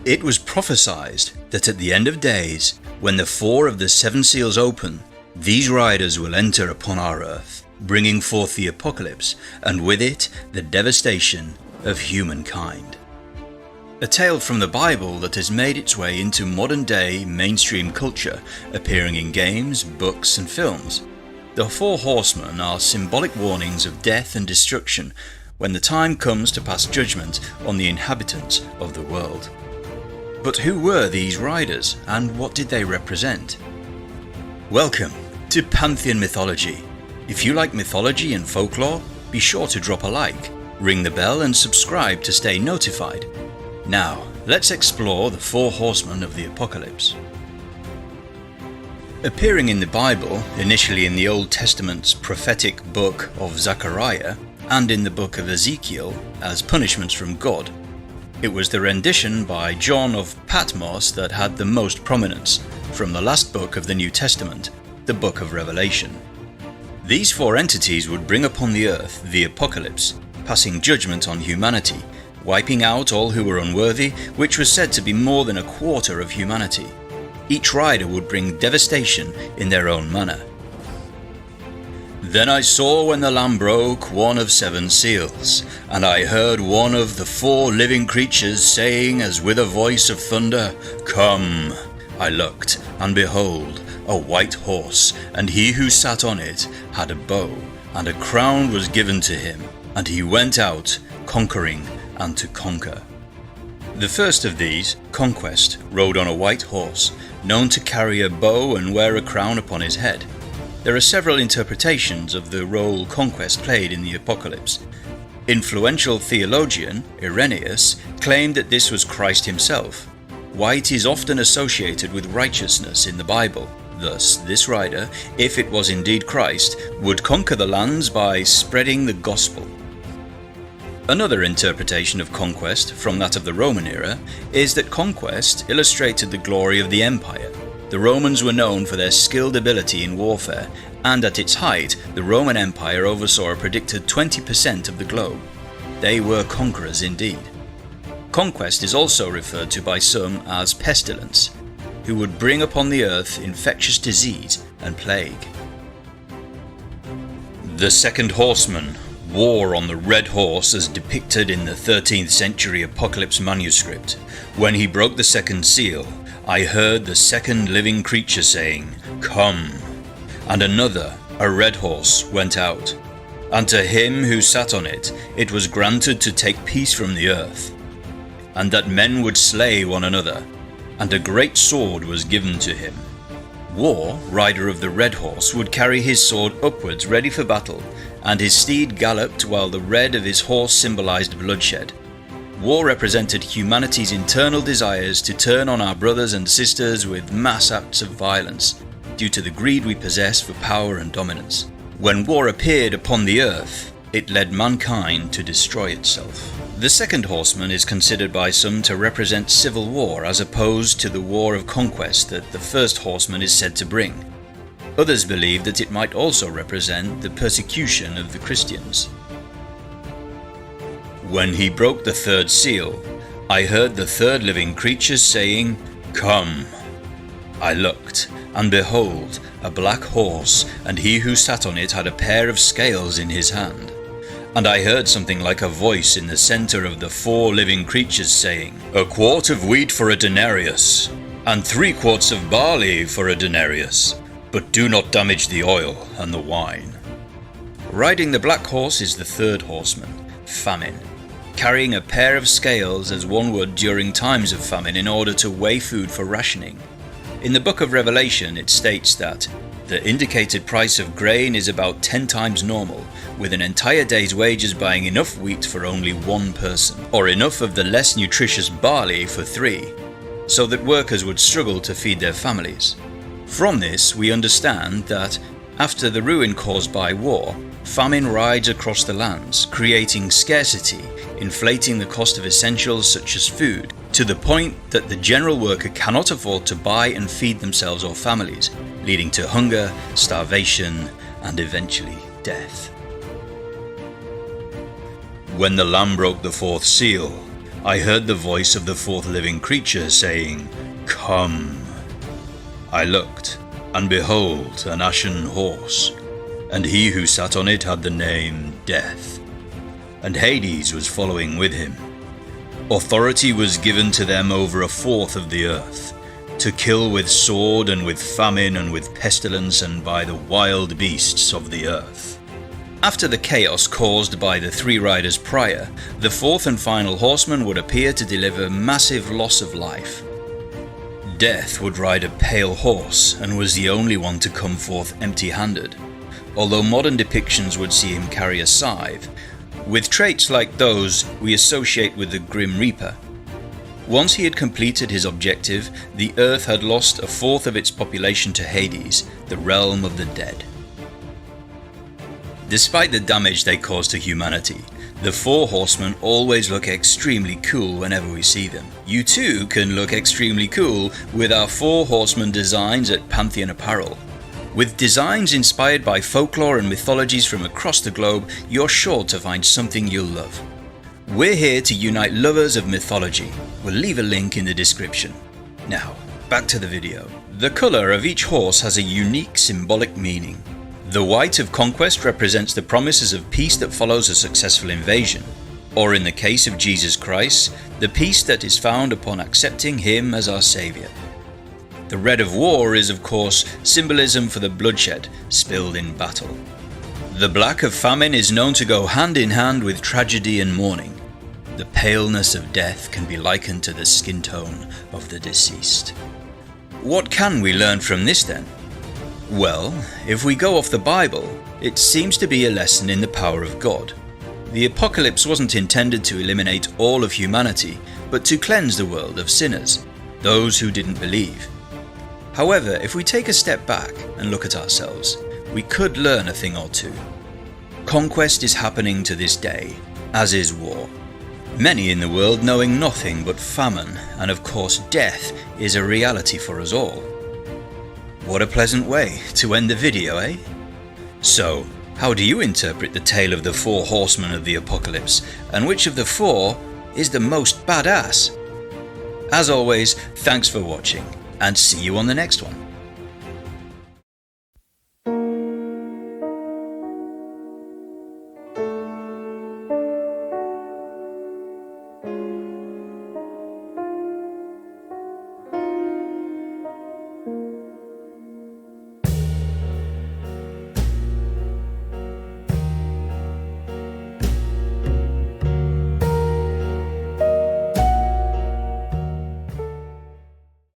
It was prophesised that at the end of days, when the 4 of the 7 seals open, these riders will enter upon our earth, bringing forth the apocalypse, and with it the devastation of humankind. A tale from the Bible that has made its way into modern-day mainstream culture, appearing in games, books and films. The 4 horsemen are symbolic warnings of death and destruction when the time comes to pass judgment on the inhabitants of the world. But who were these riders, and what did they represent? Welcome to Pantheon Mythology. If you like mythology and folklore, be sure to drop a like, ring the bell and subscribe to stay notified. Now, let's explore the 4 horsemen of the apocalypse. Appearing in the Bible, initially in the Old Testament's prophetic book of Zechariah, and in the book of Ezekiel as punishments from God, it was the rendition by John of Patmos that had the most prominence, from the last book of the New Testament, the book of Revelation. These 4 entities would bring upon the earth the apocalypse, passing judgment on humanity, wiping out all who were unworthy, which was said to be more than a quarter of humanity. Each rider would bring devastation in their own manner. Then I saw when the Lamb broke one of 7 seals, and I heard one of the 4 living creatures saying as with a voice of thunder, Come! I looked, and behold, a white horse, and he who sat on it had a bow, and a crown was given to him, and he went out, conquering and to conquer. The first of these, Conquest, rode on a white horse, known to carry a bow and wear a crown upon his head. There are several interpretations of the role Conquest played in the apocalypse. Influential theologian Irenaeus claimed that this was Christ himself. White is often associated with righteousness in the Bible. Thus, this rider, if it was indeed Christ, would conquer the lands by spreading the gospel. Another interpretation of Conquest, from that of the Roman era, is that Conquest illustrated the glory of the empire. The Romans were known for their skilled ability in warfare, and at its height, the Roman Empire oversaw a predicted 20% of the globe. They were conquerors indeed. Conquest is also referred to by some as pestilence, who would bring upon the earth infectious disease and plague. The second horseman, war on the red horse as depicted in the 13th century Apocalypse manuscript. When he broke the second seal, I heard the second living creature saying, Come! And another, a red horse, went out. And to him who sat on it, it was granted to take peace from the earth, and that men would slay one another, and a great sword was given to him. War, rider of the red horse, would carry his sword upwards ready for battle, and his steed galloped while the red of his horse symbolized bloodshed. War represented humanity's internal desires to turn on our brothers and sisters with mass acts of violence, due to the greed we possess for power and dominance. When war appeared upon the earth, it led mankind to destroy itself. The second horseman is considered by some to represent civil war as opposed to the war of conquest that the first horseman is said to bring. Others believe that it might also represent the persecution of the Christians. When he broke the 3rd seal, I heard the 3rd living creature saying, Come! I looked, and behold, a black horse, and he who sat on it had a pair of scales in his hand. And I heard something like a voice in the center of the 4 living creatures saying, A quart of wheat for a denarius, and 3 quarts of barley for a denarius, but do not damage the oil and the wine. Riding the black horse is the 3rd horseman, famine, carrying a pair of scales as one would during times of famine in order to weigh food for rationing. In the book of Revelation it states that the indicated price of grain is about 10 times normal, with an entire day's wages buying enough wheat for only 1 person, or enough of the less nutritious barley for 3, so that workers would struggle to feed their families. From this we understand that, after the ruin caused by war, famine rides across the lands, creating scarcity, inflating the cost of essentials such as food, to the point that the general worker cannot afford to buy and feed themselves or families, leading to hunger, starvation, and eventually death. When the Lamb broke the 4th seal, I heard the voice of the fourth living creature saying, "Come." I looked, and behold, an ashen horse, and he who sat on it had the name Death, and Hades was following with him. Authority was given to them over a fourth of the earth, to kill with sword and with famine and with pestilence and by the wild beasts of the earth. After the chaos caused by the three riders prior, the fourth and final horseman would appear to deliver massive loss of life. Death would ride a pale horse and was the only one to come forth empty-handed, although modern depictions would see him carry a scythe, with traits like those we associate with the Grim Reaper. Once he had completed his objective, the earth had lost a fourth of its population to Hades, the realm of the dead. Despite the damage they cause to humanity, the four horsemen always look extremely cool whenever we see them. You too can look extremely cool with our four horsemen designs at Pantheon Apparel. With designs inspired by folklore and mythologies from across the globe, you're sure to find something you'll love. We're here to unite lovers of mythology. We'll leave a link in the description. Now, back to the video. The colour of each horse has a unique symbolic meaning. The white of Conquest represents the promises of peace that follows a successful invasion, or in the case of Jesus Christ, the peace that is found upon accepting Him as our Saviour. The red of war is, of course, symbolism for the bloodshed spilled in battle. The black of famine is known to go hand in hand with tragedy and mourning. The paleness of death can be likened to the skin tone of the deceased. What can we learn from this then? Well, if we go off the Bible, it seems to be a lesson in the power of God. The apocalypse wasn't intended to eliminate all of humanity, but to cleanse the world of sinners, those who didn't believe. However, if we take a step back and look at ourselves, we could learn a thing or two. Conquest is happening to this day, as is war. Many in the world knowing nothing but famine, and of course death is a reality for us all. What a pleasant way to end the video, eh? So, how do you interpret the tale of the four horsemen of the apocalypse, and which of the four is the most badass? As always, thanks for watching, and see you on the next one.